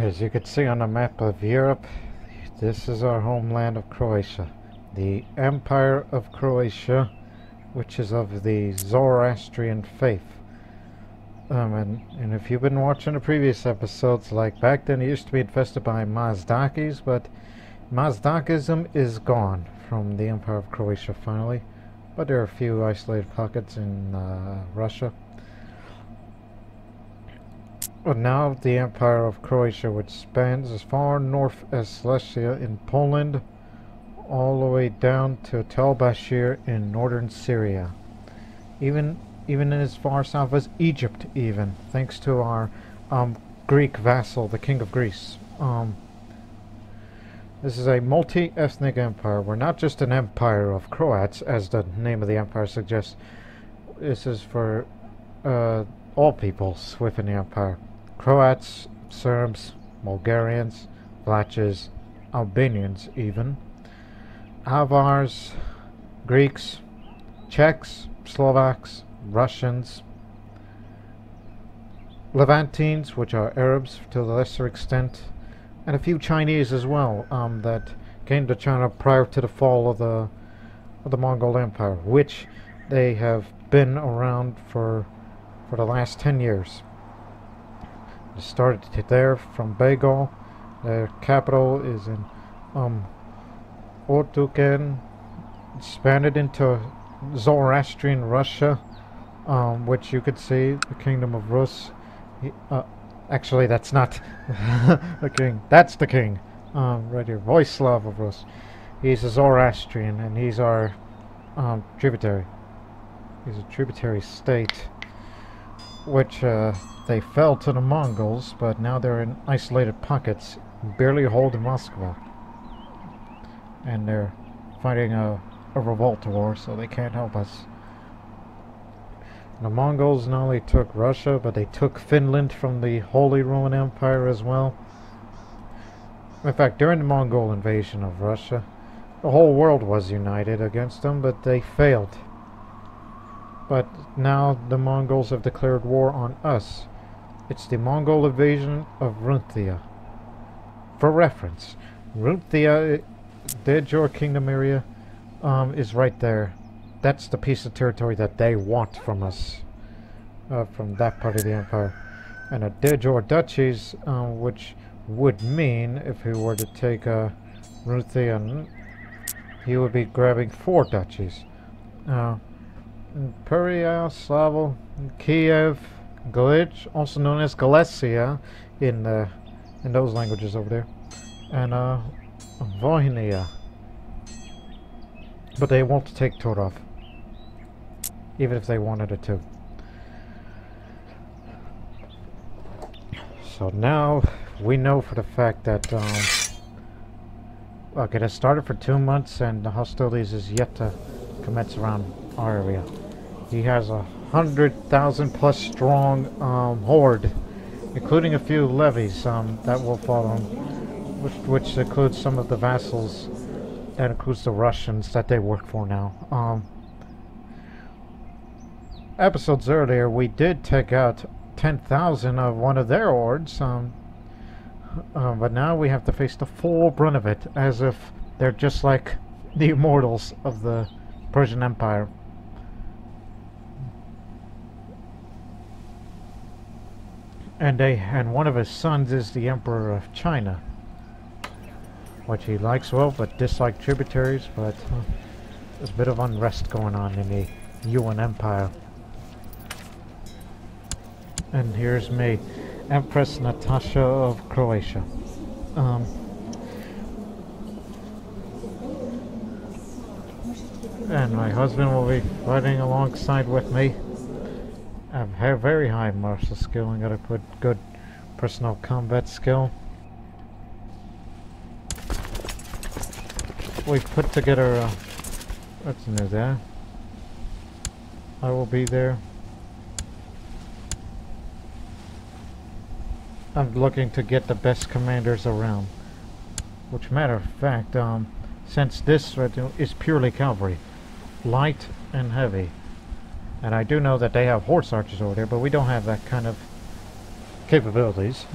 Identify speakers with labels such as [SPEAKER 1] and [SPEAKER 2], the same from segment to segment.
[SPEAKER 1] As you can see on the map of Europe, this is our homeland of Croatia. The Empire of Croatia, which is of the Zoroastrian faith. And if you've been watching the previous episodes, like back then it used to be infested by Mazdakis, but Mazdakism is gone from the Empire of Croatia finally. But there are a few isolated pockets in Russia. But now the Empire of Croatia, which spans as far north as Silesia in Poland, all the way down to Tel Bashir in northern Syria. Even as far south as Egypt, even, thanks to our Greek vassal, the King of Greece. This is a multi-ethnic empire. We're not just an empire of Croats, as the name of the empire suggests. This is for all peoples within the empire. Croats, Serbs, Bulgarians, Vlachs, Albanians even, Avars, Greeks, Czechs, Slovaks, Russians, Levantines, which are Arabs to a lesser extent, and a few Chinese as well that came to China prior to the fall of the Mongol Empire, which they have been around for the last 10 years. It started there from Bagal. Their capital is in Ortuken, expanded into Zoroastrian Russia, which you could see the Kingdom of Rus. Actually, that's not the king. That's the king. Right here, Voislav of Rus. He's a Zoroastrian, and he's our tributary. He's a tributary state, which they fell to the Mongols, but now they're in isolated pockets, barely hold Moscow, and they're fighting a revolt war, so they can't help us. The Mongols not only took Russia, but they took Finland from the Holy Roman Empire as well. In fact, during the Mongol invasion of Russia, the whole world was united against them, but they failed. But now the Mongols have declared war on us. It's the Mongol invasion of Ruthenia. For reference, Ruthenia, the Jor Kingdom area, is right there. That's the piece of territory that they want from us, from that part of the empire. And the Dejor duchies, which would mean, if he were to take Ruthenia, he would be grabbing 4 duchies. Imperia, Slavl, Kiev, Galich, also known as Galicia in those languages over there, and Vohnia. But they won't take Torov, even if they wanted it to. So now we know for the fact that look, it has started for 2 months, and the hostilities is yet to commence around our area. He has 100,000 plus strong horde, including a few levies that will follow him, which includes some of the vassals. That includes the Russians that they work for now. Episodes earlier, we did take out 10,000 of one of their hordes, but now we have to face the full brunt of it, as if they're just like the immortals of the Persian Empire. And one of his sons is the Emperor of China, which he likes well, but dislikes tributaries. But there's a bit of unrest going on in the Yuan Empire. And here's me, Empress Nataša of Croatia. And my husband will be fighting alongside with me. I have very high martial skill and gotta put good personal combat skill. We've put together what's new there. I will be there. I'm looking to get the best commanders around. Which, matter of fact, since this is purely cavalry, light and heavy, and I do know that they have horse archers over there, but we don't have that kind of capabilities.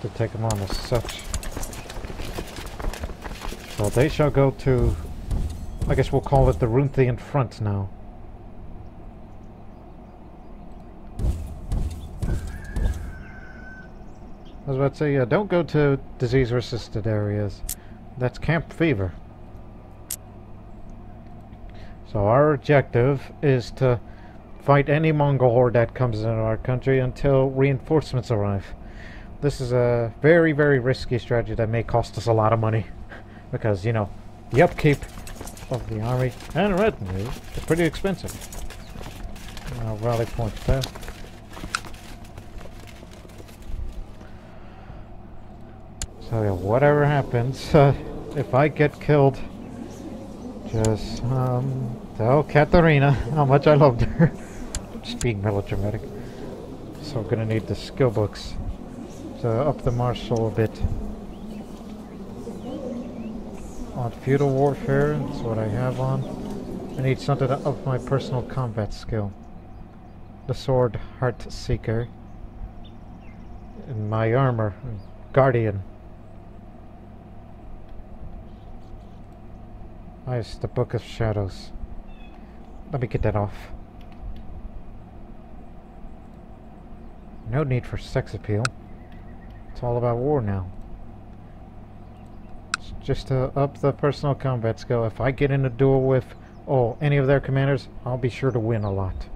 [SPEAKER 1] to take them on as such. So they shall go to, I guess we'll call it the Ruthenian front now. I was about to say, yeah, don't go to disease-resistant areas. That's camp fever. So our objective is to fight any Mongol horde that comes into our country until reinforcements arrive. This is a very, very risky strategy that may cost us a lot of money. Because, you know, the upkeep of the army and retinue is pretty expensive. Rally point there. So yeah, whatever happens, if I get killed, just tell Katarina how much I loved her. Just being melodramatic. So we're gonna need the skill books to up the martial a bit. On feudal warfare, that's what I have on. I need something to up my personal combat skill. The sword, Heart Seeker. And my armor, Guardian. Nice, the Book of Shadows. Let me get that off. No need for sex appeal. It's all about war now. It's just to up the personal combat skill. If I get in a duel with any of their commanders, I'll be sure to win a lot.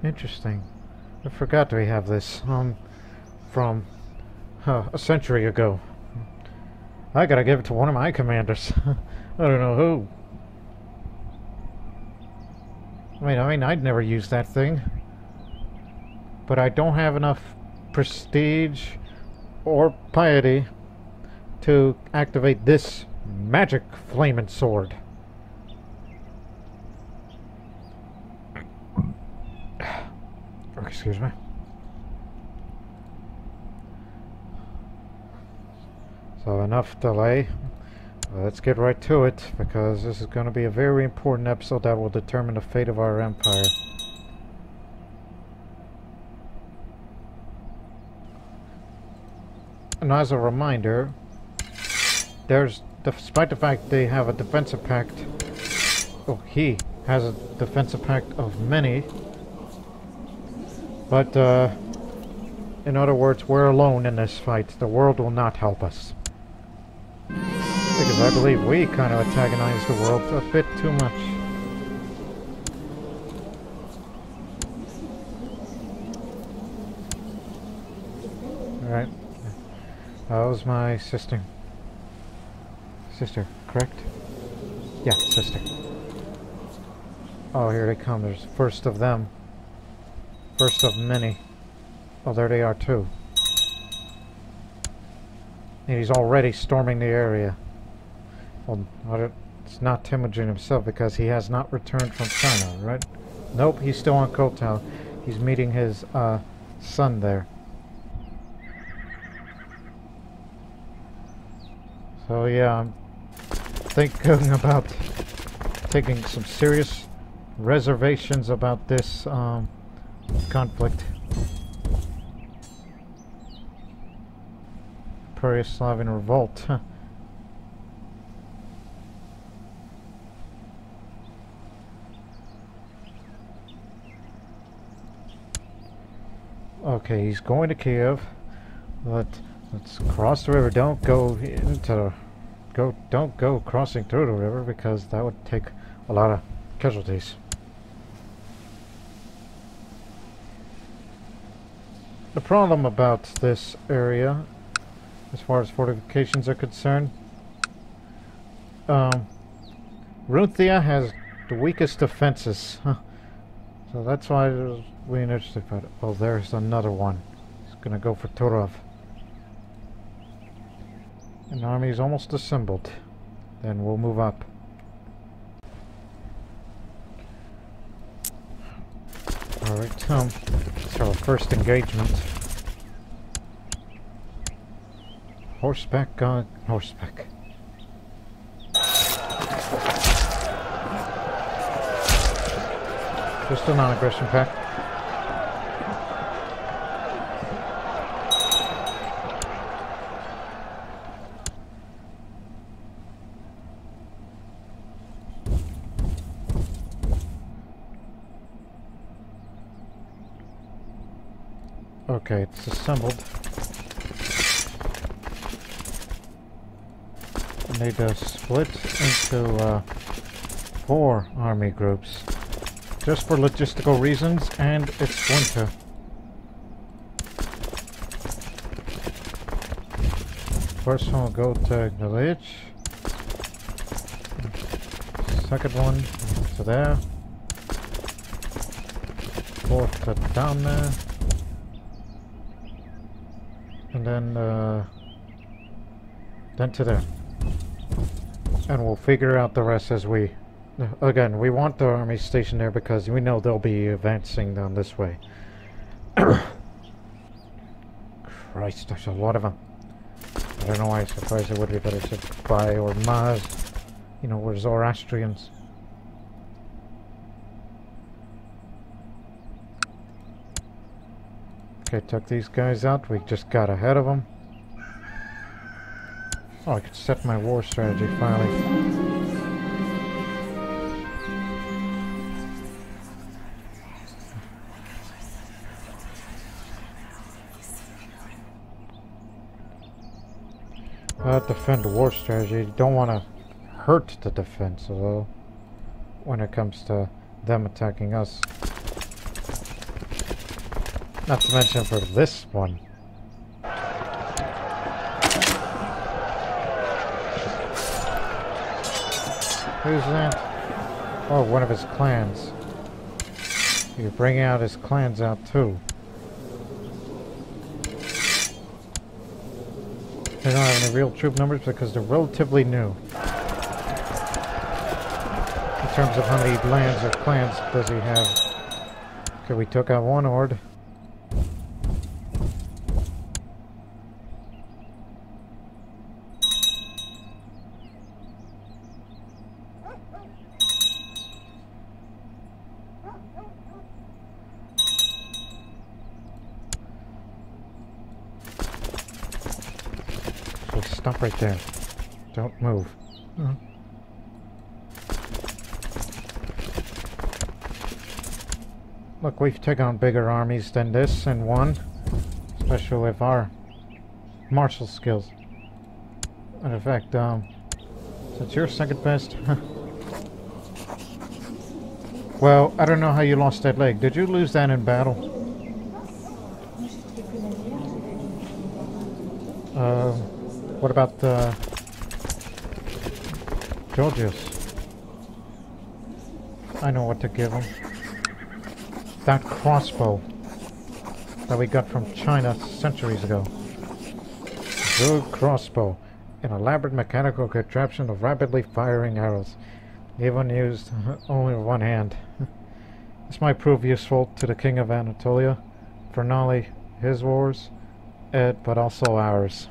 [SPEAKER 1] Interesting. I forgot we have this from a century ago. I gotta give it to one of my commanders. I don't know who. I mean, I'd never use that thing. But I don't have enough prestige or piety to activate this magic flaming sword. Excuse me. So enough delay. Let's get right to it, because this is going to be a very important episode that will determine the fate of our empire. And as a reminder, despite the fact they have a defensive pact, he has a defensive pact of many, but in other words, we're alone in this fight. The world will not help us. Because I believe we kind of antagonize the world a bit too much. Alright. That was my sister. Sister, correct? Yeah, sister. Oh, here they come. There's the first of them. First of many. Oh, there they are too. And he's already storming the area. Well, it's not Temujin himself, because he has not returned from China, right? Nope, he's still on Kotal. He's meeting his son there. So yeah, I'm thinking about taking some serious reservations about this conflict. Slavian revolt. Huh. Okay, he's going to Kiev. Let's cross the river. Don't go crossing through the river, because that would take a lot of casualties. The problem about this area, as far as fortifications are concerned, Ruthenia has the weakest defenses. Huh. So that's why we interested about it. Oh, there's another one. He's gonna go for Turov. An army is almost assembled. Then we'll move up. Alright, it's our first engagement. Horseback on horseback. Just a non-aggression pact. Okay, it's assembled. I need to split into 4 army groups. Just for logistical reasons, and it's winter. First one will go to the village. Second one to there. Fourth to down there. And then to there. And we'll figure out the rest as we... Again, we want the army stationed there because we know they'll be advancing down this way. Christ, there's a lot of them. I don't know why I suppose it would be better to buy or Maz. You know, we're Zoroastrians. Okay, took these guys out. We just got ahead of them. Oh, I could set my war strategy finally. Defend the war strategy. You don't want to hurt the defense, though, when it comes to them attacking us. Not to mention for this one. Who's that? Oh, one of his clans. You're bringing out his clans out too. They don't have any real troop numbers because they're relatively new. In terms of how many lands or clans does he have? Okay, we took out one horde. Stop right there. Don't move. Look, we've taken on bigger armies than this and won. Especially with our martial skills. And in fact, since you're second best... Well, I don't know how you lost that leg. Did you lose that in battle? What about Georgius? I know what to give him. That crossbow that we got from China centuries ago. Good crossbow. An elaborate mechanical contraption of rapidly firing arrows. Even used only with one hand. This might prove useful to the King of Anatolia for not only his wars, but also ours.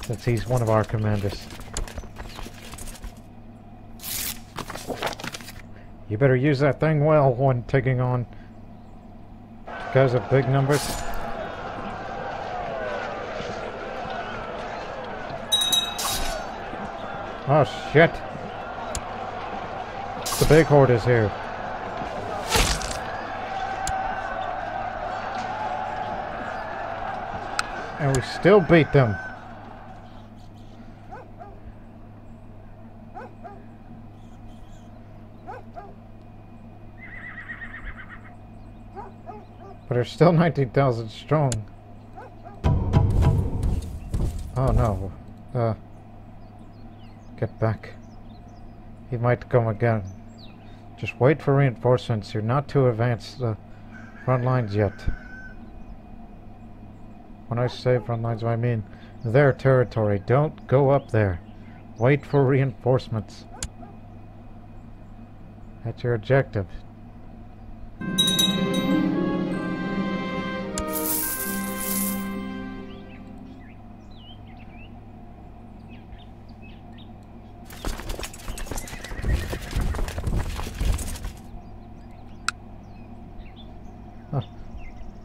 [SPEAKER 1] Since he's one of our commanders. You better use that thing well when taking on guys of big numbers. Oh shit! The big horde is here. And we still beat them. But they're still 19,000 strong. Oh no. Get back. He might come again. Just wait for reinforcements. You're not too advanced the front lines yet. When I say front lines, I mean their territory. Don't go up there. Wait for reinforcements. That's your objective.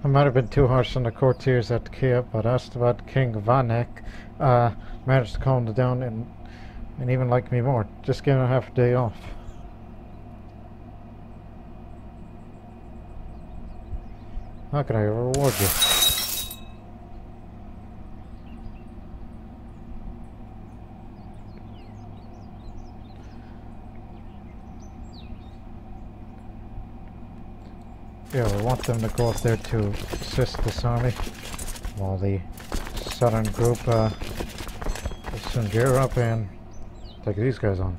[SPEAKER 1] I might have been too harsh on the courtiers at Kiev, but Astabat King Vanek managed to calm them down and even like me more. Just giving a half a day off. How can I reward you? Yeah, we want them to go up there to assist this army, while the southern group will soon gear up and take these guys on.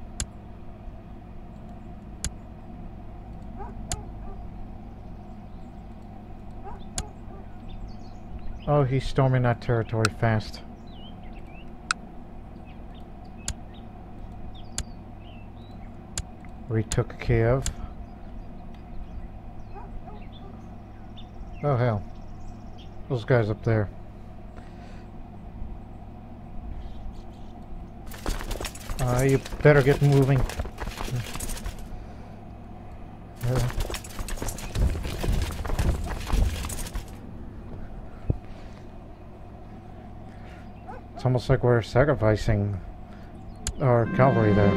[SPEAKER 1] Oh, he's storming that territory fast. Retook Kiev. Oh hell. Those guys up there. You better get moving. It's almost like we're sacrificing our cavalry there.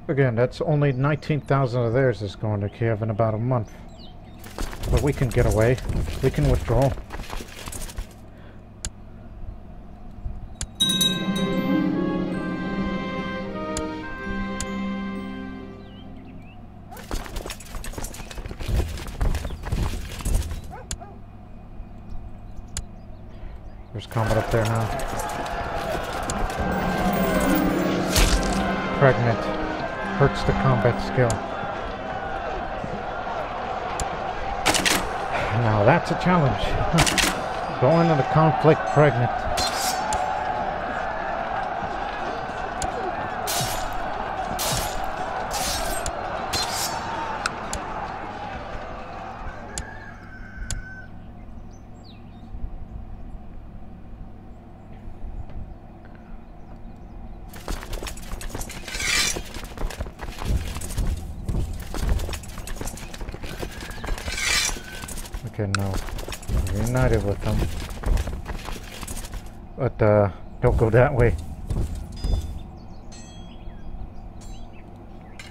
[SPEAKER 1] Again, that's only 19,000 of theirs is going to Kiev in about a month. But we can get away. We can withdraw. There's combat up there now. Pregnant. Hurts the combat skill. Now that's a challenge. Go into the conflict pregnant. Okay, no. We're united with them. But, don't go that way.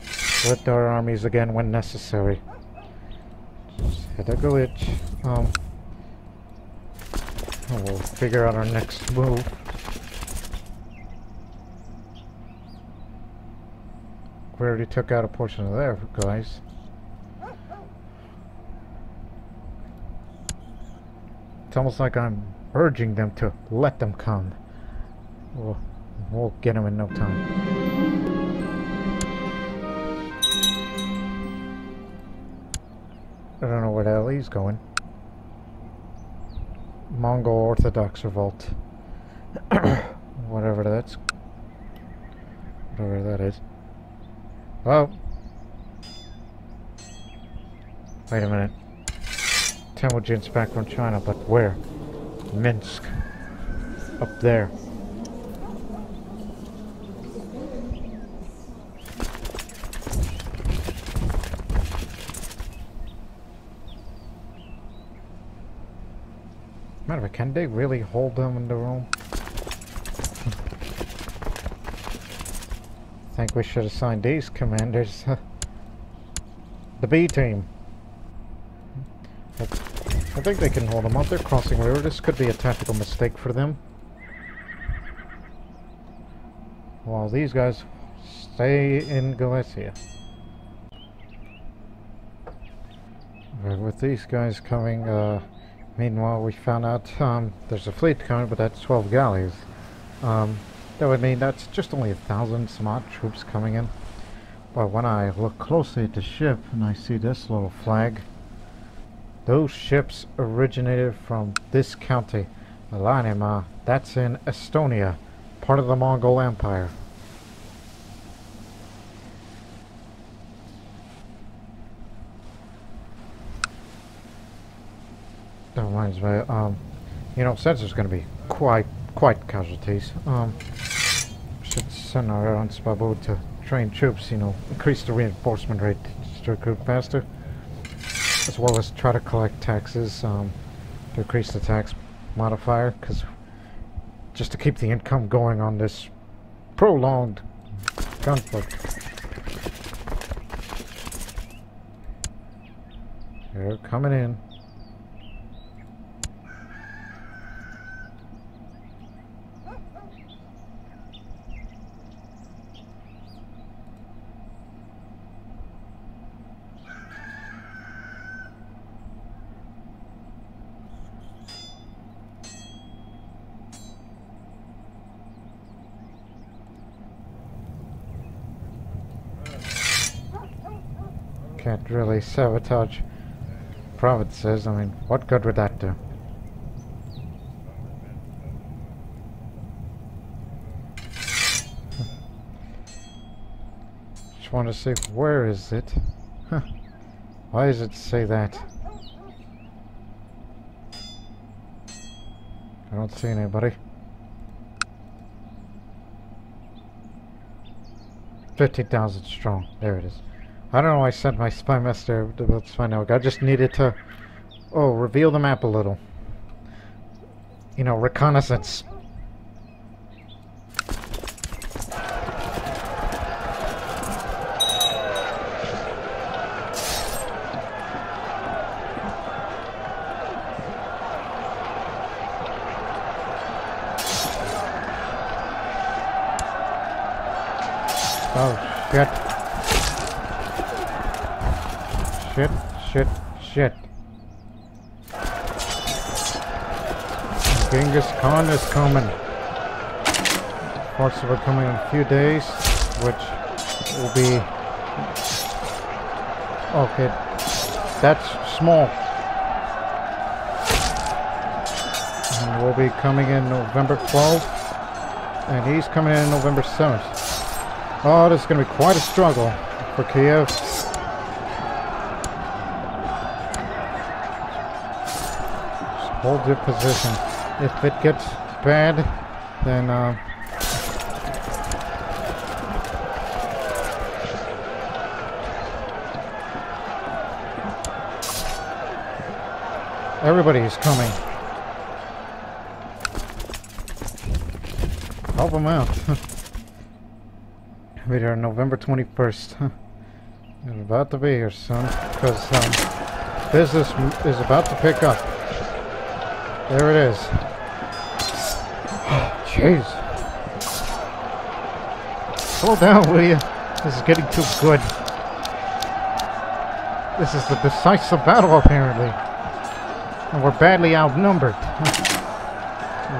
[SPEAKER 1] Split our armies again when necessary. Just hit a glitch. And we'll figure out our next move. We already took out a portion of their guys. It's almost like I'm urging them to let them come. We'll get them in no time. I don't know where the hell he's going. Mongol Orthodox revolt. Whatever that is. Oh. Wait a minute. Temujin's back from China, but where? Minsk. Up there. Matter of fact, can they really hold them in the room? I think we should assign these commanders the B team. I think they can hold them up. They're crossing river. This could be a tactical mistake for them. While these guys stay in Galicia. Right, with these guys coming, meanwhile we found out there's a fleet coming, but that's 12 galleys. That would mean that's just only 1,000 some odd troops coming in. But when I look closely at the ship and I see this little flag, those ships originated from this county, Alanima. That's in Estonia, part of the Mongol Empire. That reminds me, you know, since there's going to be quite casualties, send our own Babu to train troops, you know, increase the reinforcement rate to recruit faster, as well as try to collect taxes to increase the tax modifier, because just to keep the income going on this prolonged conflict. They're coming in. Can't really sabotage provinces. I mean, what good would that do? Just want to see, where is it? Huh. Why does it say that? I don't see anybody. 15,000 strong. There it is. I don't know why I sent my spy master to find out. I just needed to, reveal the map a little. You know, reconnaissance. Oh, shit. Shit. Genghis Khan is coming. Forces are coming in a few days, which will be... Okay, that's small. And we'll be coming in November 12th, and he's coming in November 7th. Oh, this is going to be quite a struggle for Kiev. Hold your position. If it gets bad, then everybody is coming. Help them out. We are November 21st. It's about to be here soon, because business is about to pick up. There it is. Oh, jeez. Slow down, will you? This is getting too good. This is the decisive battle, apparently. And we're badly outnumbered.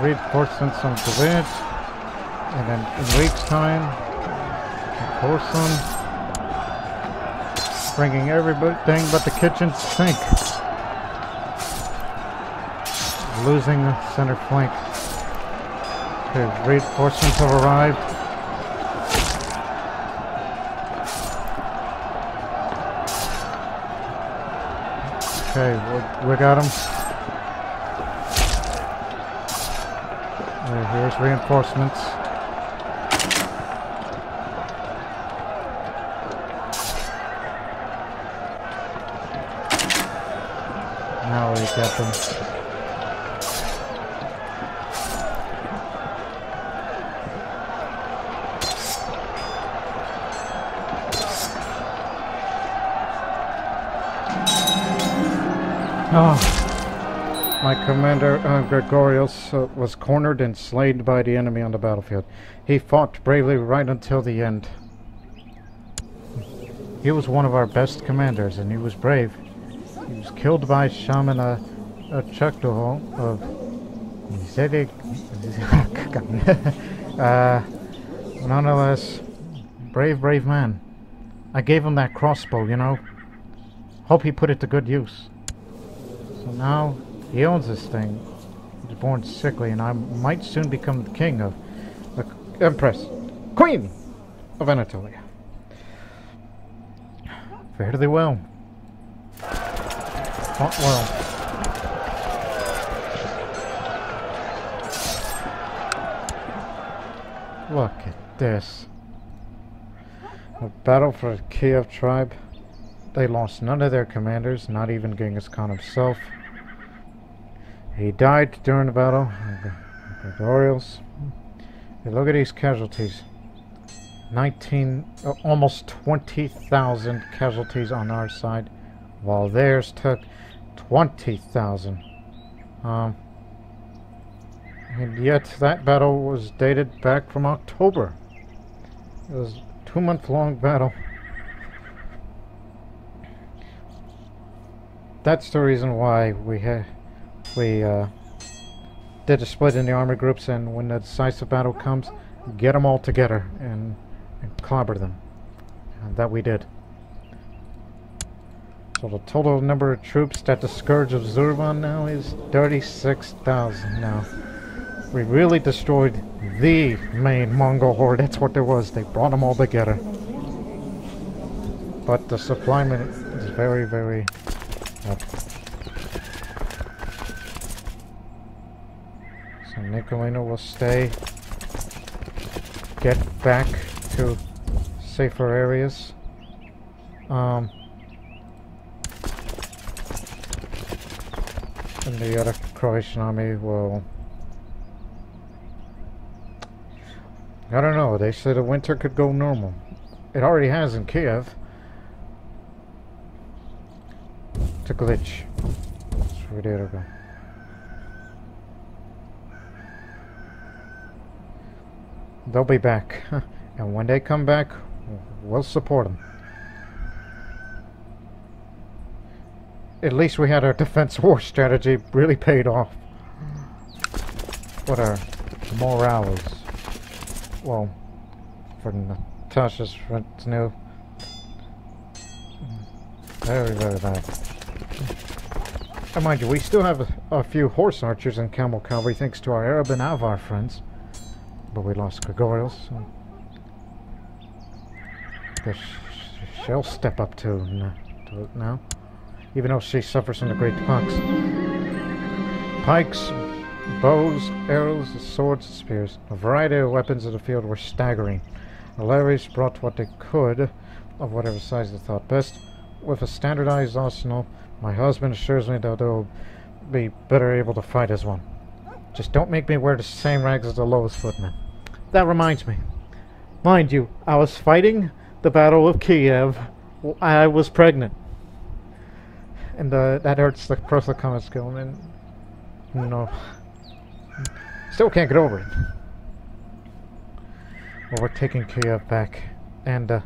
[SPEAKER 1] Reinforcements on the village. And then in weeks' time, porcelain. Bringing everything but the kitchen sink. Losing the center flank. Okay, reinforcements have arrived. Okay, we got them. Here's reinforcements. Now we got them. Oh, my commander Gregorios was cornered and slain by the enemy on the battlefield. He fought bravely right until the end. He was one of our best commanders, and he was brave. He was killed by Shaman Chakdoho of Zedek. Nonetheless, brave man. I gave him that crossbow, you know. Hope he put it to good use. So now he owns this thing. He was born sickly, and I might soon become the king of the Empress, Queen of Anatolia. Fare thee well. Fought well. Look at this. A battle for the Kiev tribe. They lost none of their commanders, not even Genghis Khan himself. He died during the battle. Gregorials. Hey, look at these casualties. Almost 20,000 casualties on our side, while theirs took 20,000. And yet that battle was dated back from October. It was a 2-month-long battle. That's the reason why we did a split in the army groups, and when the decisive battle comes, get them all together and clobber them. And that we did. So the total number of troops at the Scourge of Zurvan now is 36,000 now. We really destroyed the main Mongol horde. That's what there was. They brought them all together. But the supplyment is very, very up. So Nicolino will stay. Get back to safer areas. And the other Croatian army will... I don't know, they said the winter could go normal. It already has in Kiev. It's a glitch. It's ready to go. They'll be back. And when they come back, we'll support them. At least we had our defense war strategy really paid off. What our morale is. Well, for Nataša's friends new. Very, very bad. And mind you, we still have a few horse archers and camel cavalry thanks to our Arab and Avar friends. But we lost Gregorials. So she'll step up to it now. Even though she suffers from the great pox. Pikes, bows, arrows, swords, spears. A variety of weapons in the field were staggering. The levies brought what they could, of whatever size they thought best. With a standardized arsenal, my husband assures me that they'll be better able to fight as one. Just don't make me wear the same rags as the lowest footmen. That reminds me. Mind you, I was fighting the Battle of Kiev. I was pregnant. And that hurts the personal comment skill, and no. Still can't get over it. Well, we're taking Kiev back. And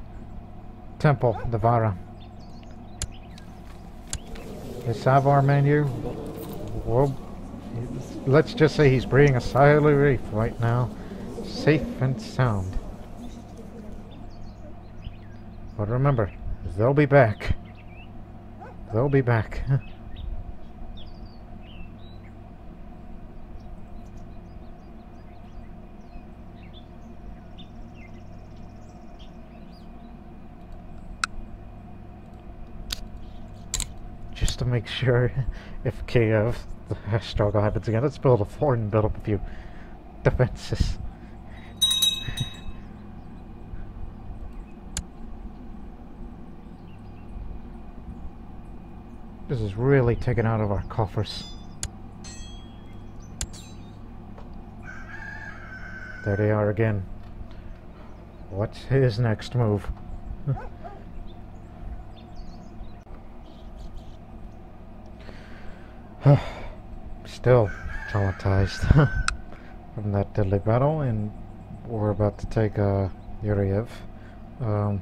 [SPEAKER 1] Temple, the Vara. This Avar menu, well, let's just say he's breathing a sigh of relief right now. Safe and sound. But remember, they'll be back. They'll be back. Just to make sure, if Kiev, the struggle happens again, let's build a fort and build up a few defenses. This is really taken out of our coffers. There they are again. What's his next move? Still traumatized from that deadly battle, and we're about to take Yuriev. I'll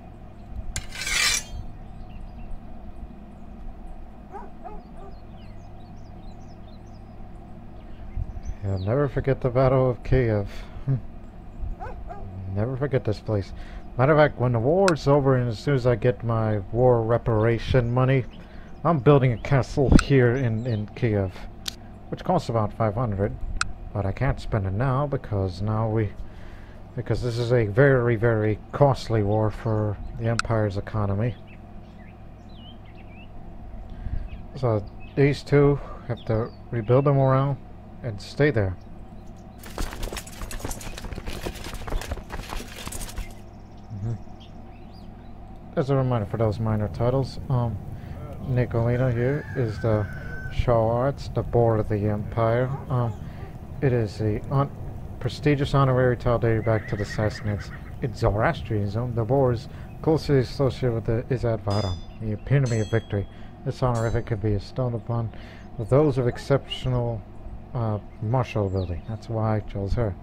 [SPEAKER 1] never forget the Battle of Kiev. Never forget this place. Matter of fact, when the war's over and as soon as I get my war reparation money, I'm building a castle here in Kiev, which costs about 500, but I can't spend it now because because this is a very, very costly war for the Empire's economy. So these two have to rebuild their morale and stay there. as a reminder for those minor titles, Nicolina here is the show arts, the board of the empire. It is a prestigious honorary title dating back to the Sassanids. It's Zoroastrianism. The board is closely associated with the Izadvara, the epitome of victory. This honorific could be bestowed upon those of exceptional martial ability. That's why I chose her.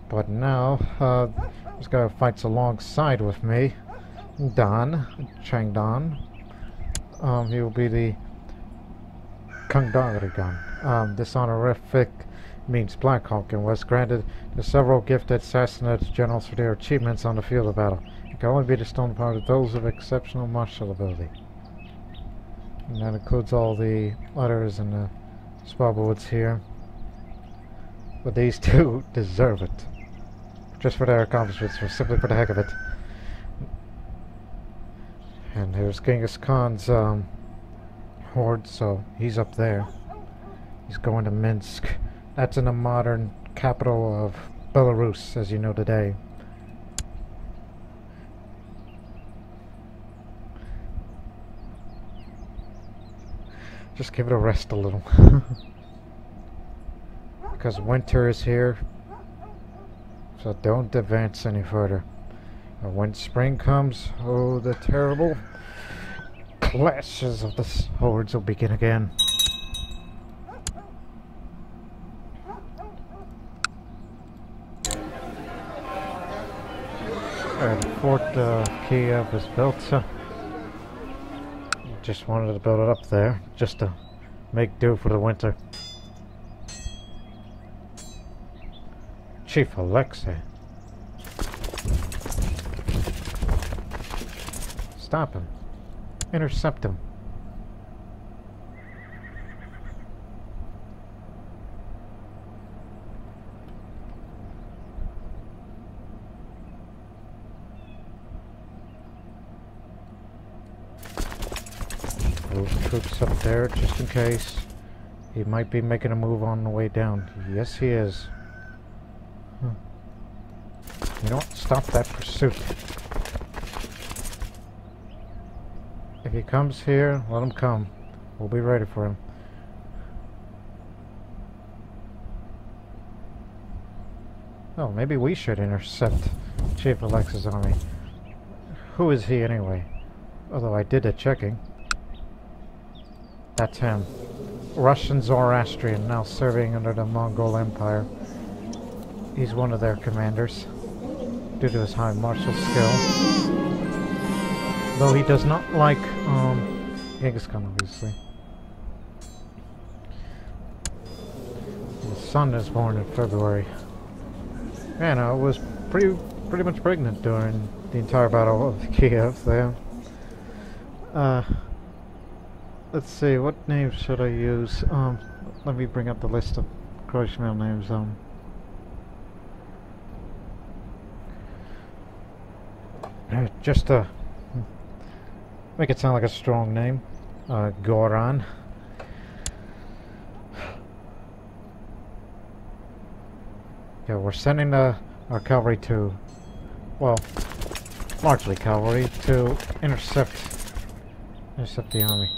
[SPEAKER 1] But now, this guy who fights alongside with me, Dan, Chang Dan. He will be the Kangdarigan. This honorific means Black Hawk and was granted to several gifted Sassanid generals for their achievements on the field of battle. It can only be bestowed upon those of exceptional martial ability. And that includes all the letters and the spellboards here. But these two deserve it. Just for their accomplishments, or simply for the heck of it. And here's Genghis Khan's horde, so he's up there. He's going to Minsk. That's in the modern capital of Belarus, as you know today. Just give it a rest a little. Because winter is here. So don't advance any further. And when spring comes, oh, the terrible clashes of the hordes will begin again. Fort Kiev is built. Just wanted to build it up there, just to make do for the winter. Chief Alexei. Stop him. Intercept him. Move troops up there just in case. He might be making a move on the way down. Yes, he is. You know what? Stop that pursuit. If he comes here, let him come. We'll be ready for him. Oh, maybe we should intercept Chief Alexei's army. Who is he anyway? Although I did a checking. That's him. Russian Zoroastrian, now serving under the Mongol Empire. He's one of their commanders, due to his high martial skill. Though he does not like, Genghis Khan, obviously. His son is born in February. Anna was pretty much pregnant during the entire Battle of Kiev there. Let's see, what names should I use? Let me bring up the list of Croatian male names. Just to make it sound like a strong name. Goran. Yeah, we're sending our cavalry to, well, largely cavalry, to intercept the army.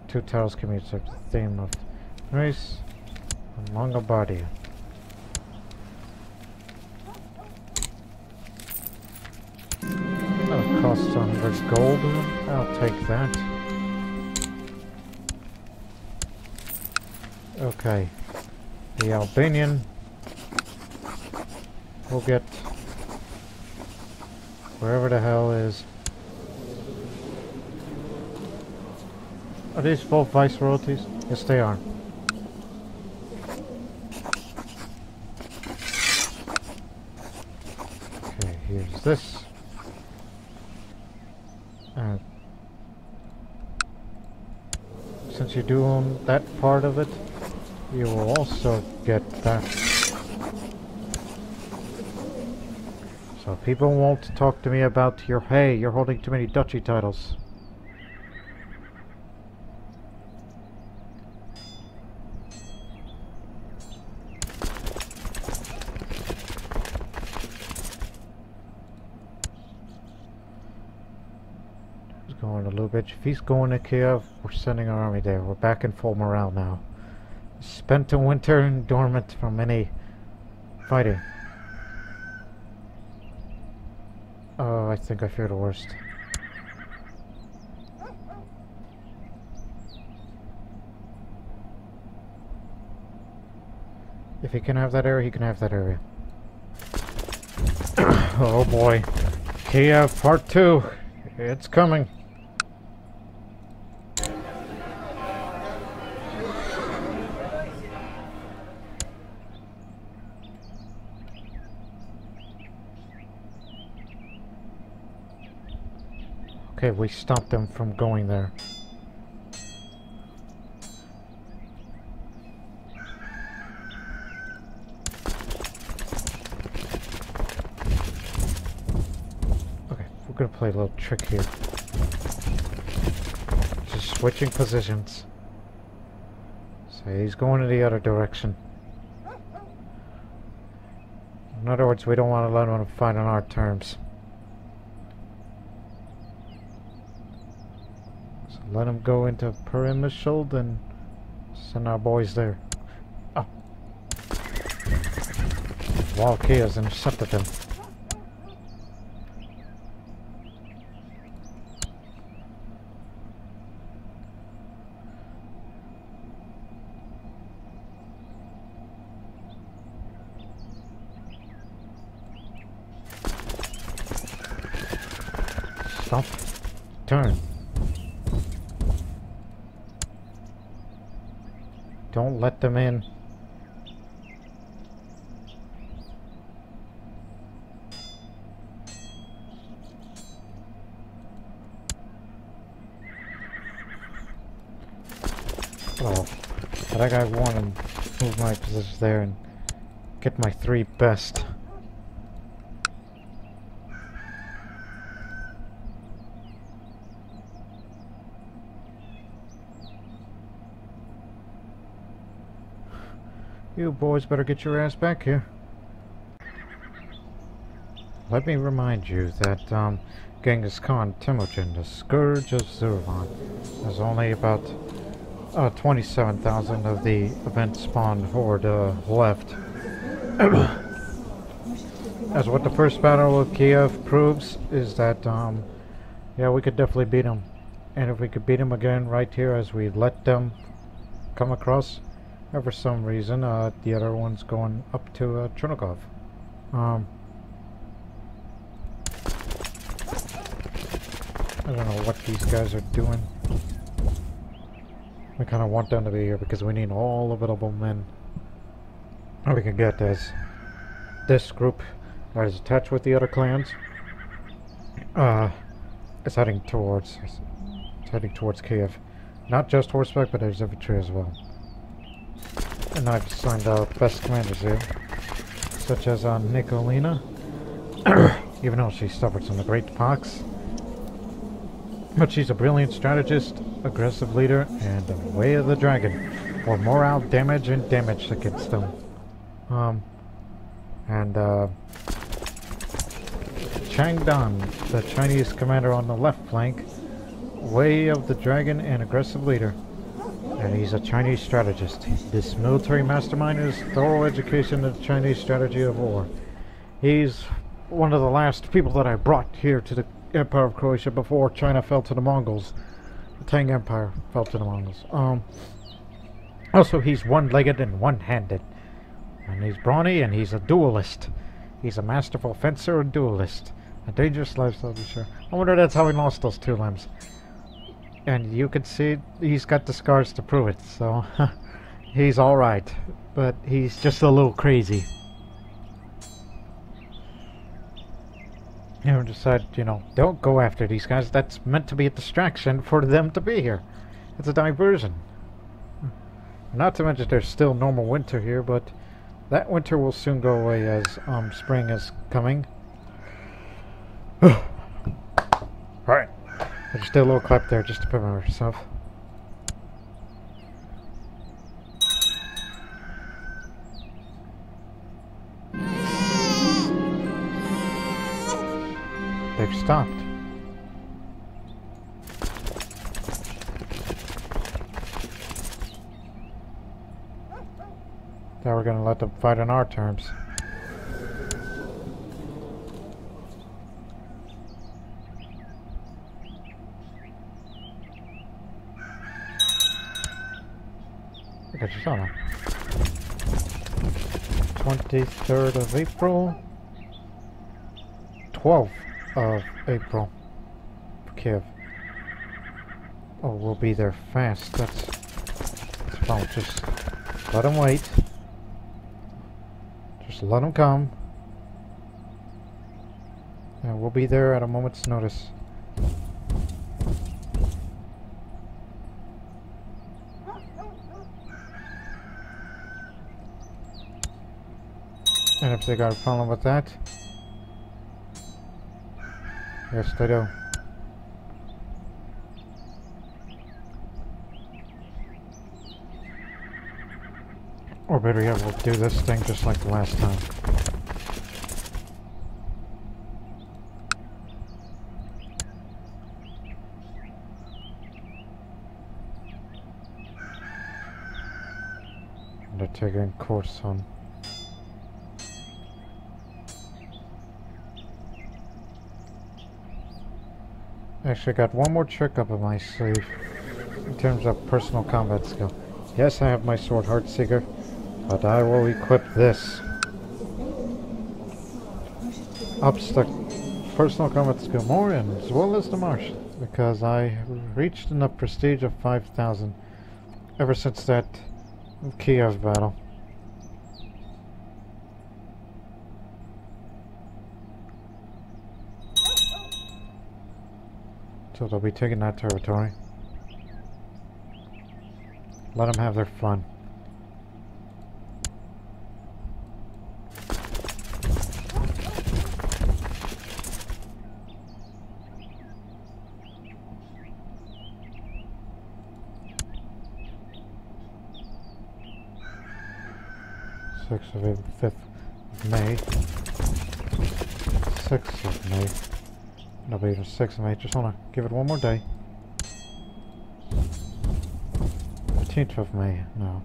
[SPEAKER 1] Two titles can be the theme of race and Longobardia. That'll cost 100 gold. I'll take that. Okay. The Albanian will get wherever the hell is. Are these both viceroyalties? Yes, they are. Okay, here's this. Since you do own that part of it, you will also get that. So people won't talk to me about your, hey, you're holding too many duchy titles. He's going to Lubitsch. If he's going to Kiev, we're sending our army there. We're back in full morale now. Spent a winter and dormant from any fighting. Oh, I think I fear the worst. If he can have that area, he can have that area. Oh boy. Kiev Part 2. It's coming. Okay, we stopped them from going there. Okay, we're gonna play a little trick here. Just switching positions. So he's going in the other direction. In other words, we don't want to let him fight on our terms. Let him go into Pyramishald and send our boys there. Oh. Valkyria's intercepted them. Stop. Turn. Don't let them in. Oh, but I got one and move my positions there and get my 3 best. You boys better get your ass back here. Let me remind you that Genghis Khan Temujin, the Scourge of Zurvan, has only about 27,000 of the event spawned horde left. As what the first battle of Kiev proves is that yeah, we could definitely beat him. And if we could beat him again right here as we let them come across, for some reason, the other one's going up to Chernigov. I don't know what these guys are doing. We kind of want them to be here because we need all available men we can get as this group that is attached with the other clans is heading towards Kiev. Not just horseback, but there's infantry as well. And I've assigned best commanders here, such as Nikolina, even though she suffered from the Great Pox. But she's a brilliant strategist, aggressive leader, and a way of the dragon, for morale damage and damage against them. Chang Dan, the Chinese commander on the left flank, way of the dragon and aggressive leader. And he's a Chinese strategist. This military mastermind is thorough education of the Chinese strategy of war. He's one of the last people that I brought here to the Empire of Croatia before China fell to the Mongols. The Tang Empire fell to the Mongols. Also, he's one-legged and one-handed. And he's brawny and he's a duelist. He's a masterful fencer and duelist. A dangerous lifestyle, to be sure. I wonder that's how he lost those 2 limbs. And you can see he's got the scars to prove it, so he's alright. But he's just a little crazy. And we decided, you know, don't go after these guys. That's meant to be a distraction for them to be here. It's a diversion. Not to mention there's still normal winter here, but that winter will soon go away as spring is coming. Alright. I just did a little clap there just to prepare myself. They've stopped. Now we're gonna let them fight on our terms. Look at your on 23rd of April. 12th of April. Kiev. Oh, we'll be there fast. That's fine. Just let them wait. Just let them come. And we'll be there at a moment's notice. And if they got a problem with that, yes they do. Or better yet, we'll do this thing just like the last time. They're taking course on. Actually, I got one more trick up in my sleeve in terms of personal combat skill. Yes, I have my sword Heartseeker, but I will equip this. Ups the personal combat skill more, and as well as the martial, because I reached enough prestige of 5,000 ever since that Kiev battle. So they'll be taking that territory. Let them have their fun. Sixth of April, 5th of May. 6th of May. No, but even 6th of May. Just wanna give it one more day. 15th of May. No.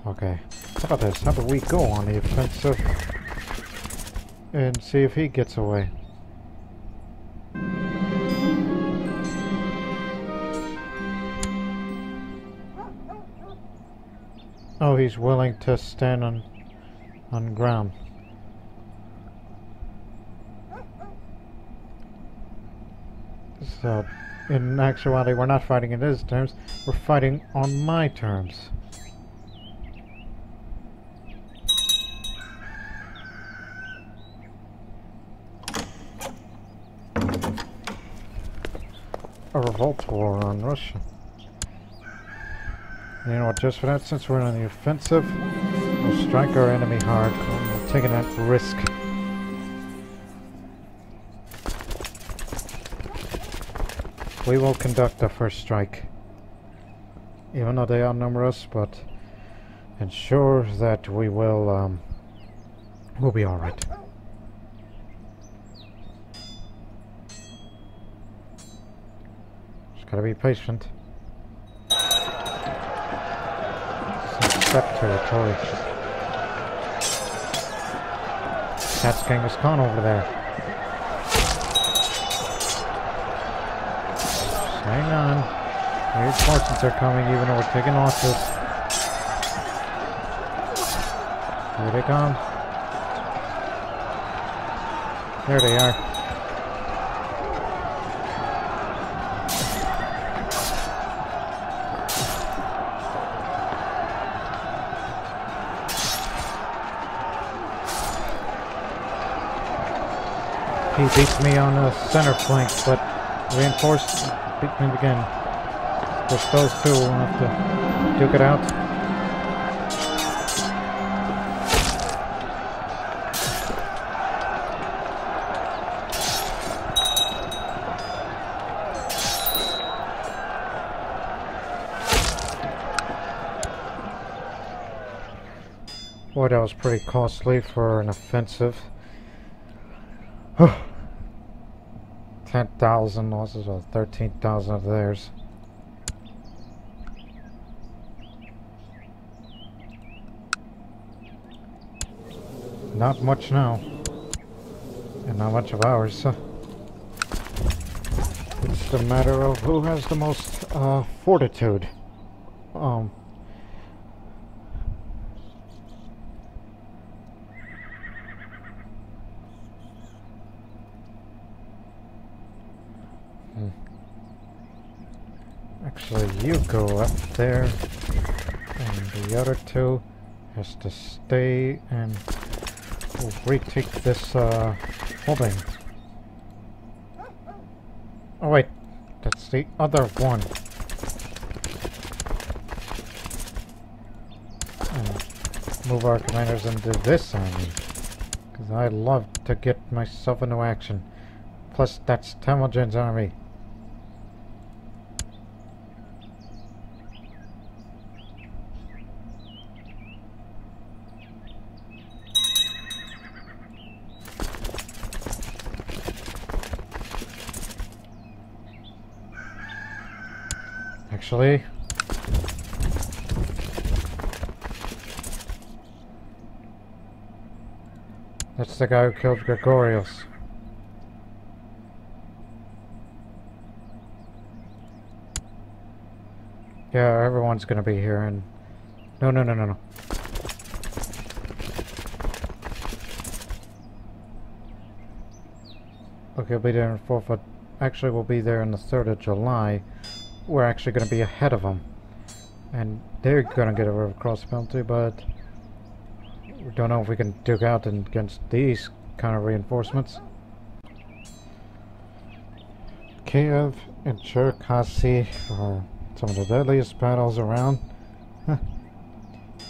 [SPEAKER 1] Okay. How about this? How about we go on the offensive and see if he gets away? Oh, he's willing to stand on ground. So, in actuality, we're not fighting in his terms, we're fighting on my terms. A revolt war on Russia. You know what, just for that, since we're on the offensive, we'll strike our enemy hard. We're taking that risk. We will conduct the first strike. Even though they outnumber us, but ensure that we will, we'll be alright. Just gotta be patient. Steppe territory. That's Genghis Khan over there. Just hang on. Reinforcements are coming even though we're taking losses. Here they come. There they are. He beats me on the center flank, but reinforced beat me again. Just those two will have to duke it out. Boy, that was pretty costly for an offensive. 10,000 losses, or 13,000 of theirs. Not much now. And not much of ours. It's a matter of who has the most fortitude. Actually, you go up there, and the other two has to stay and we'll retake this holding. Oh wait, that's the other one. And move our commanders into this army, because I love to get myself into action. Plus, that's Temujin's army. Actually, that's the guy who killed Gregorius. Yeah, everyone's gonna be here, and no. Okay, we'll be there in 4th, but actually we'll be there on the 3rd of July. We're actually going to be ahead of them, and they're going to get a river cross penalty, but we don't know if we can dig out against these kind of reinforcements. Kiev and Cherkasy are some of the deadliest battles around.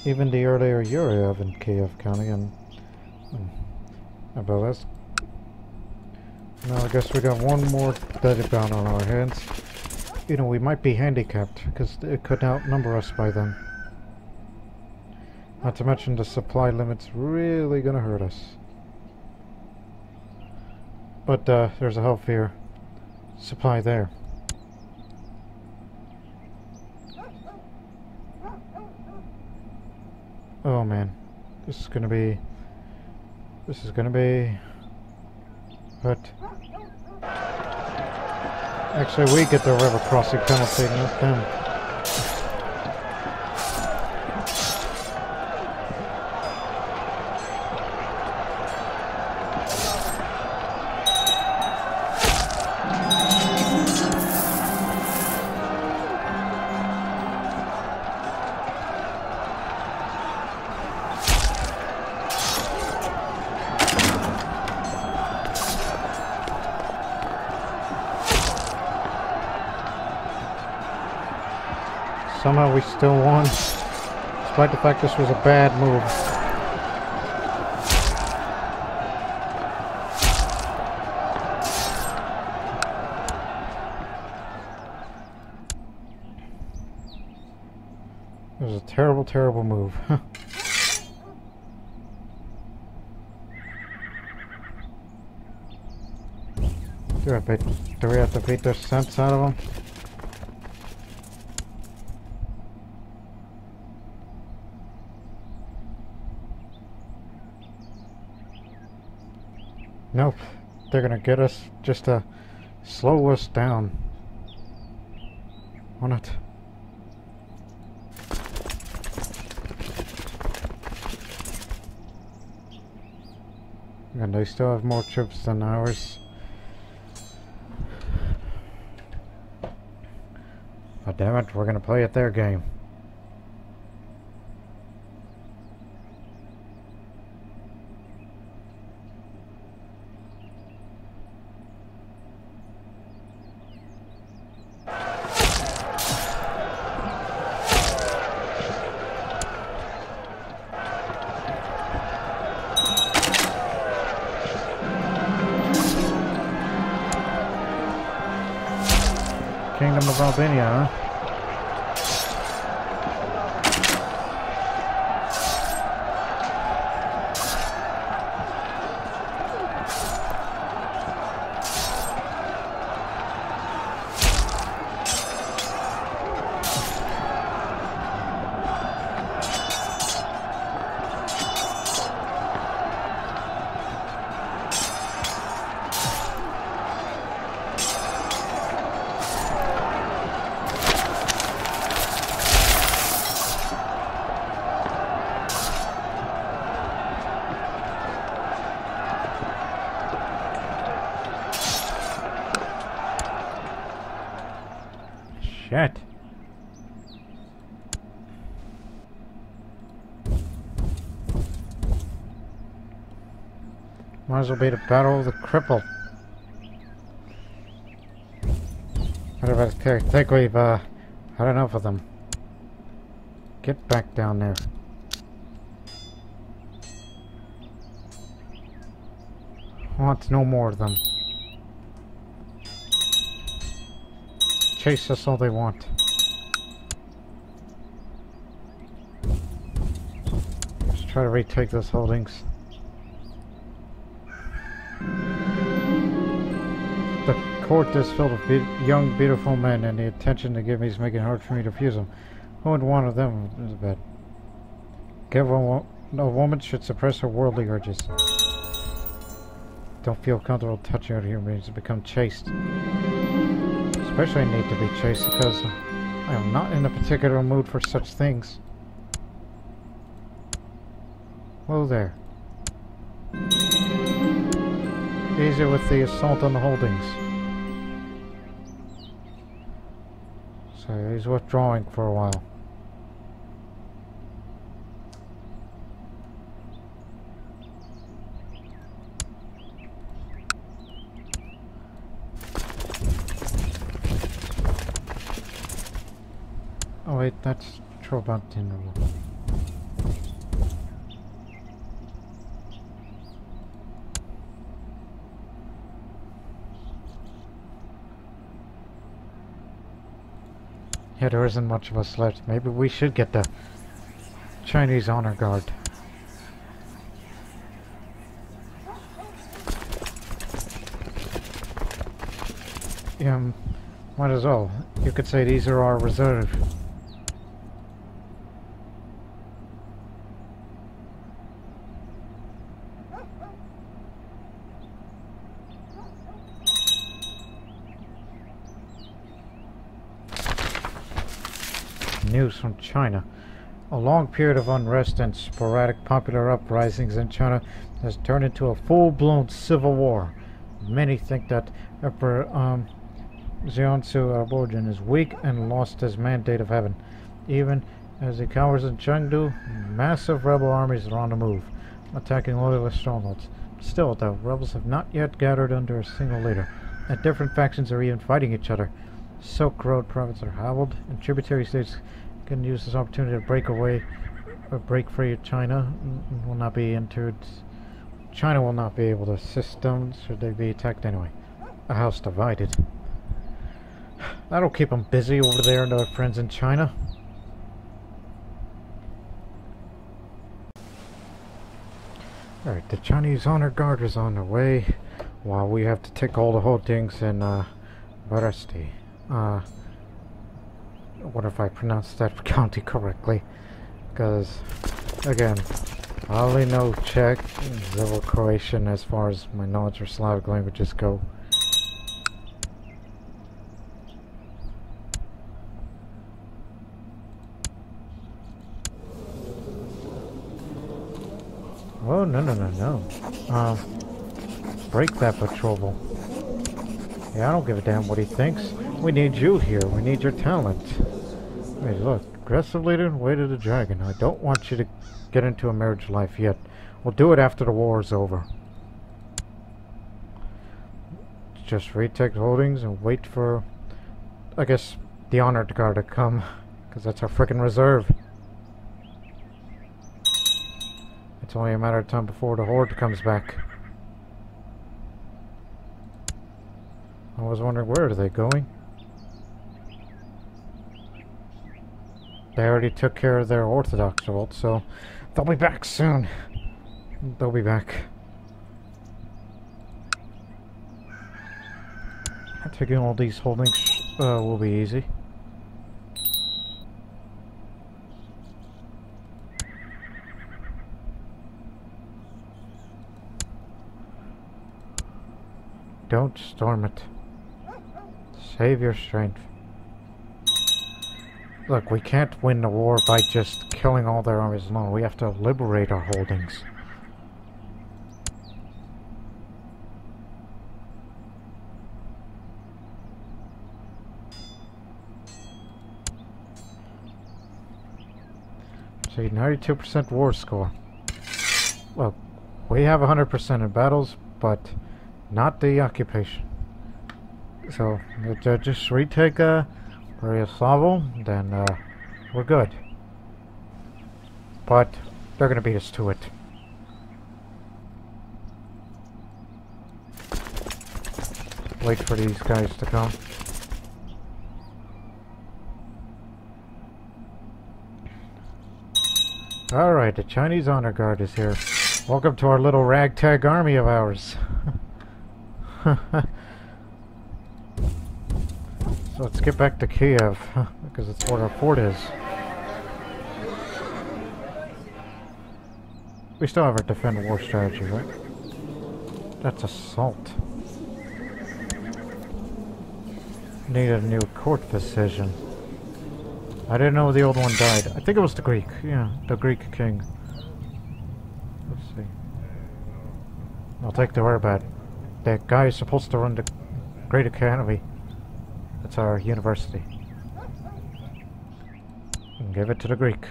[SPEAKER 1] Even the earlier Yuriev in Kiev County and Obelisк. Now I guess we got one more deadly battle on our hands. You know, we might be handicapped because it could outnumber us by then. Not to mention the supply limit's really gonna hurt us. But there's a healthier supply there. Oh man, this is gonna be. But actually, we get the river crossing penalty, not them. Somehow we still won, despite the fact this was a bad move. It was a terrible, terrible move. Do we have to beat the sense out of them? Nope, they're gonna get us just to slow us down. On it. And they still have more troops than ours. But damn it, we're gonna play at their game. Kingdom of Albania, huh? Shit. Might as well be the battle of the cripple. I think we've had enough of them. Get back down there. I want no more of them. Chase us all they want. Let's try to retake those holdings. The court is filled with young, beautiful men, and the attention they give me is making it hard for me to refuse them. Who would want of them is bad. A woman should suppress her worldly urges. Don't feel comfortable touching out here means to become chaste. Especially need to be chaste because I am not in a particular mood for such things. Whoa there. Easy with the assault on the holdings. So he's withdrawing for a while. Oh wait, that's Trobantin. Yeah, there isn't much of us left. Maybe we should get the Chinese honor guard. Yeah, might as well. You could say these are our reserve. News from China. A long period of unrest and sporadic popular uprisings in China has turned into a full-blown civil war. Many think that Emperor Xiansu of Origin is weak and lost his mandate of heaven. Even as he cowers in Chengdu, massive rebel armies are on the move, attacking loyalist strongholds. Still, the rebels have not yet gathered under a single leader, and different factions are even fighting each other. Silk Road provinces are howled, and tributary states can use this opportunity to break free of China. Will not be entered. China will not be able to assist them should they be attacked anyway. A house divided. That'll keep them busy over there and their friends in China. Alright, the Chinese honor guard is on their way, while we have to take all the holdings in Varasti. I wonder if I pronounced that county correctly, because again, I only know Czech and Zoroastrian as far as my knowledge of Slavic languages go. Oh, no. Break that patrol. Yeah, I don't give a damn what he thinks. We need you here. We need your talent. Hey, look. Aggressive leader, way to the dragon. I don't want you to get into a marriage life yet. We'll do it after the war is over. Just retake the holdings and wait for, I guess, the honored guard to come. Because that's our frickin' reserve. It's only a matter of time before the horde comes back. I was wondering, where are they going? They already took care of their Orthodox revolt, so they'll be back soon. They'll be back. Taking all these holdings will be easy. Don't storm it. Save your strength. Look, we can't win the war by just killing all their armies alone. We have to liberate our holdings. see, 92% war score. Well, we have 100% in battles, but not the occupation. So, just retake Peryaslavo, then we're good. But they're gonna beat us to it. Wait for these guys to come. Alright, the Chinese Honor Guard is here. Welcome to our little ragtag army of ours. So let's get back to Kiev, because it's where our fort is. We still have our defend war strategy, right? That's assault. Need a new court decision. I didn't know the old one died. I think it was the Greek. Yeah, the Greek king. Let's see. I'll take the word about it. That guy is supposed to run the Great Academy. That's our university. And give it to the Greek.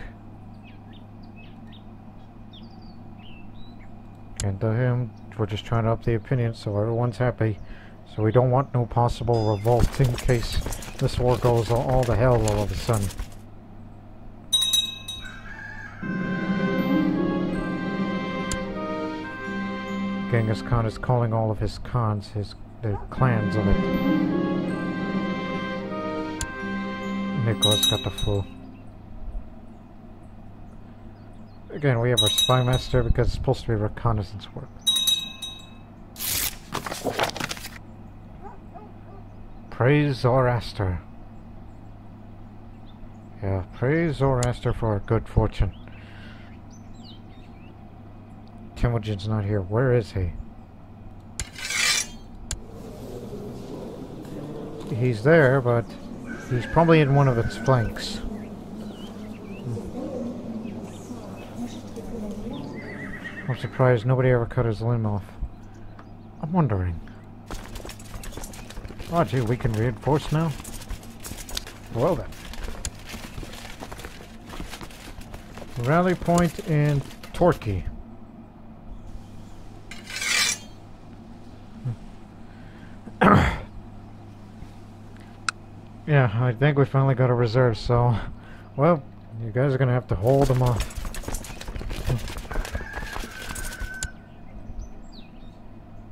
[SPEAKER 1] And to him, we're just trying to up the opinion so everyone's happy. So we don't want no possible revolt in case this war goes all to hell all of a sudden. Genghis Khan is calling all of his khans, the clans of it. Nicholas got the fool. Again, we have our spy master because it's supposed to be reconnaissance work. Praise Zoroaster. Yeah, praise Zoroaster for our good fortune. Temujin's not here. Where is he? He's there, but he's probably in one of its flanks. I'm surprised nobody ever cut his limb off. I'm wondering. Oh gee, we can reinforce now? Well then. Rally point in Torquay. Yeah, I think we finally got a reserve, so... Well, you guys are gonna have to hold them off.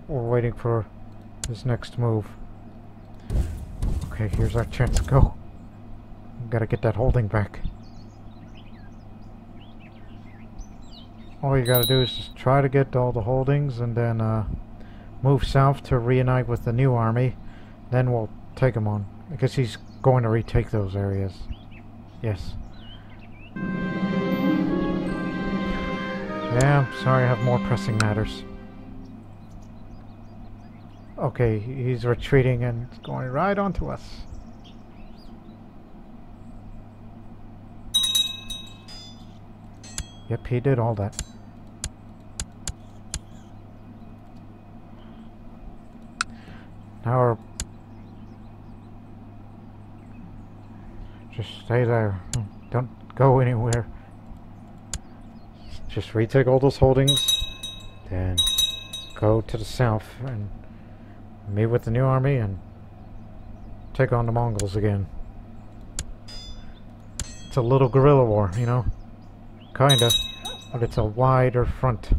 [SPEAKER 1] We're waiting for his next move. Okay, here's our chance to go. Gotta get that holding back. All you gotta do is just try to get all the holdings and then move south to reunite with the new army. Then we'll take him on. Because he's going to retake those areas. Yes. Yeah, I'm sorry, I have more pressing matters. Okay, he's retreating and going right onto us. Yep, he did all that. Now just stay there. Don't go anywhere. Just retake all those holdings. Then go to the south and meet with the new army and take on the Mongols again. It's a little guerrilla war, you know? Kinda. But it's a wider front.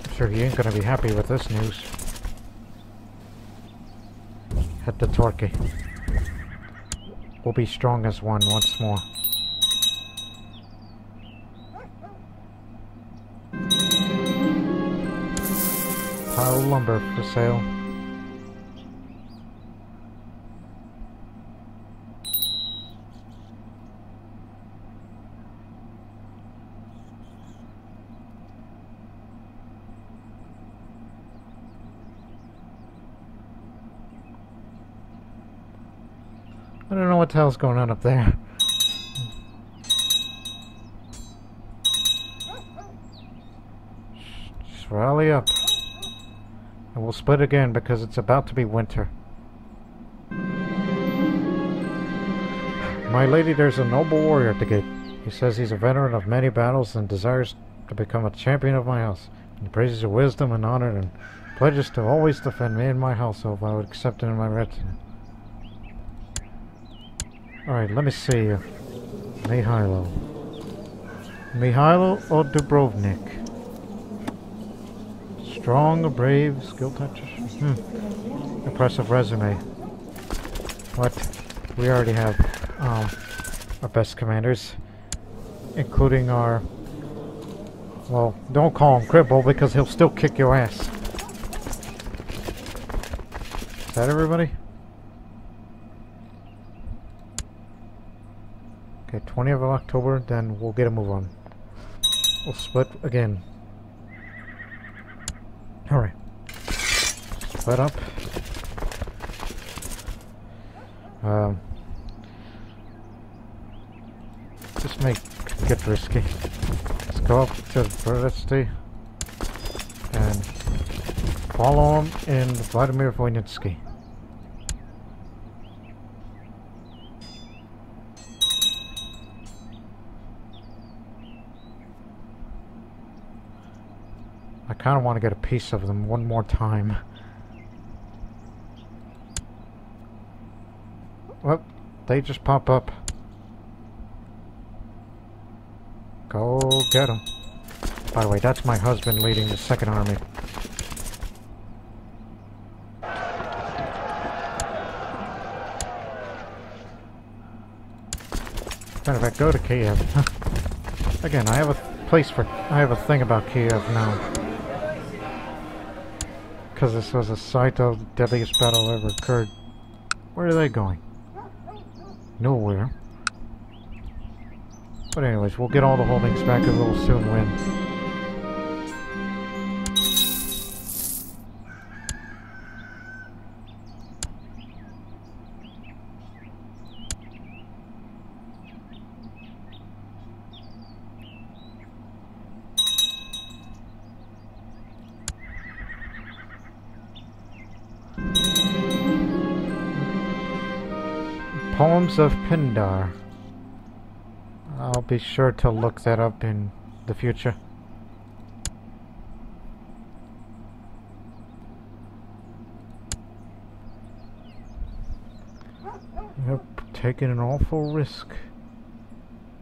[SPEAKER 1] I'm sure he ain't gonna be happy with this news. Head to Torquay. We'll be strong as one once more. Pile lumber for sale. I don't know what the hell's going on up there. Just rally up. And we'll split again because it's about to be winter. My lady, there's a noble warrior at the gate. He says he's a veteran of many battles and desires to become a champion of my house. He praises your wisdom and honor and pledges to always defend me and my household if I would accept him in my retinue. Alright, let me see you. Mihailo or Dubrovnik? Strong, brave, skill touches. Impressive resume. What? We already have our best commanders, including our... Well, don't call him Cripple because he'll still kick your ass. Is that everybody? Okay, 20th of October, then we'll get a move on. We'll split again. Alright. Split up. This may get risky. Let's go up to Brzezinski and follow him in Vladimir Voynitsky. I kind of want to get a piece of them one more time. Well, they just pop up. Go get them. By the way, that's my husband leading the second army. Matter of fact, go to Kiev. Again, I have a thing about Kiev now. Because this was a site of the deadliest battle ever occurred. Where are they going? Nowhere. But anyways, we'll get all the holdings back and we'll soon win. Poems of Pindar. I'll be sure to look that up in the future. Yep, taking an awful risk.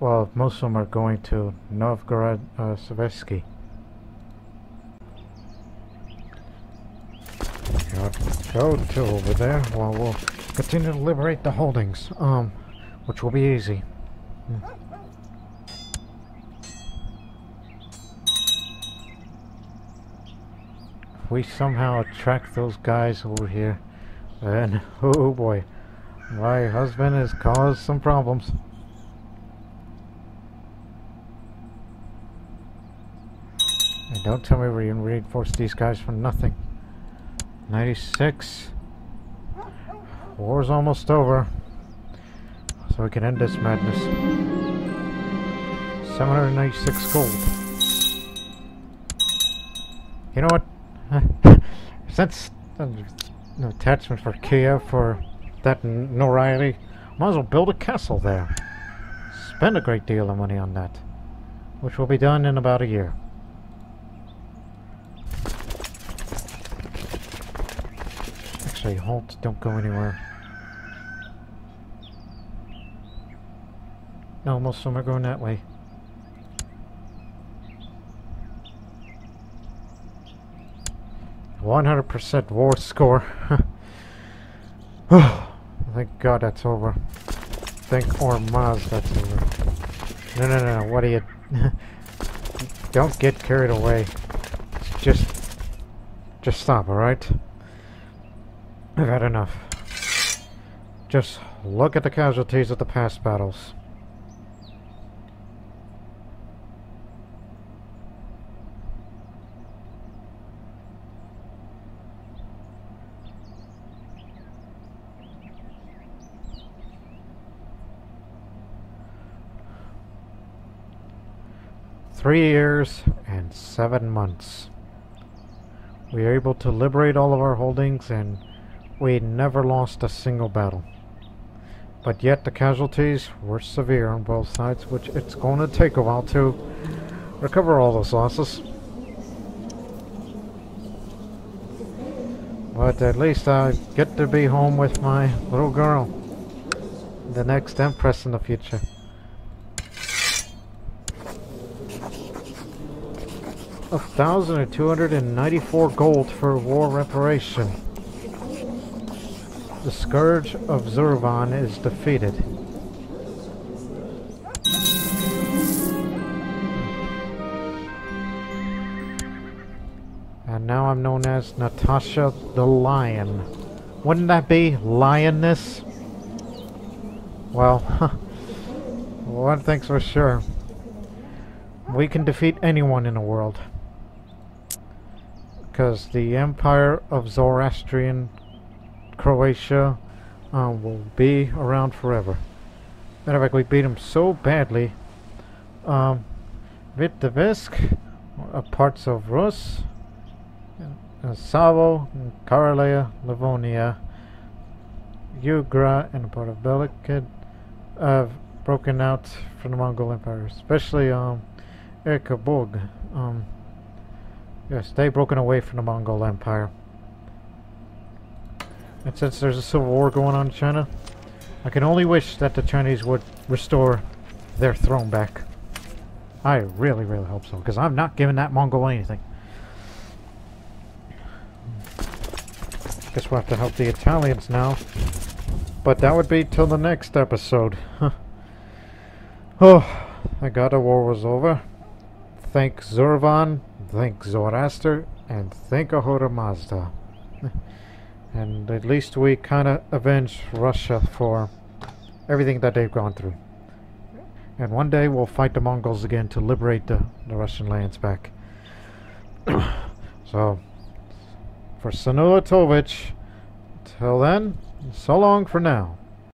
[SPEAKER 1] Well, most of them are going to Novgorod Savetsky. Go to over there while we'll continue to liberate the holdings, which will be easy. If we somehow attract those guys over here, then, oh boy, my husband has caused some problems. And don't tell me we're gonna reinforce these guys for nothing. 96. War's almost over, so we can end this madness. 796 gold. You know what? Since no attachment for Kiev for that notoriety, might as well build a castle there. Spend a great deal of money on that, which will be done in about a year. Actually, halt, don't go anywhere. No, most of them are going that way. "100% war score." Oh, thank God that's over. Thank Ormaz that's over. No, what are you... Don't get carried away. Just stop, alright? I've had enough. Just look at the casualties of the past battles. "3 years and 7 months. We were able to liberate all of our holdings and we never lost a single battle. But yet the casualties were severe on both sides, which it's going to take a while to recover all those losses. But at least I get to be home with my little girl, the next Empress in the future. $1,294 gold for war reparation. The Scourge of Zurvan is defeated. And now I'm known as Nataša the Lion. Wouldn't that be lioness? Well, one thing's for sure. We can defeat anyone in the world. Because the Empire of Zoroastrian Croatia will be around forever. Matter of fact, we beat them so badly. Vitevisk, parts of Rus, Savo, Karelija, Livonia, Ugra, and a part of Belikid have broken out from the Mongol Empire, especially Erkaburg. Yes, they've broken away from the Mongol Empire. And since there's a civil war going on in China, I can only wish that the Chinese would restore their throne back. I really, really hope so, because I'm not giving that Mongol anything. Guess we'll have to help the Italians now. But that would be till the next episode. Oh, thank God the war was over. Thank Zurvan, thank Zoroaster, and thank Ahura Mazda. And at least we kind of avenged Russia for everything that they've gone through. And one day we'll fight the Mongols again to liberate the Russian lands back. So, for Senulatovic, till then, so long for now.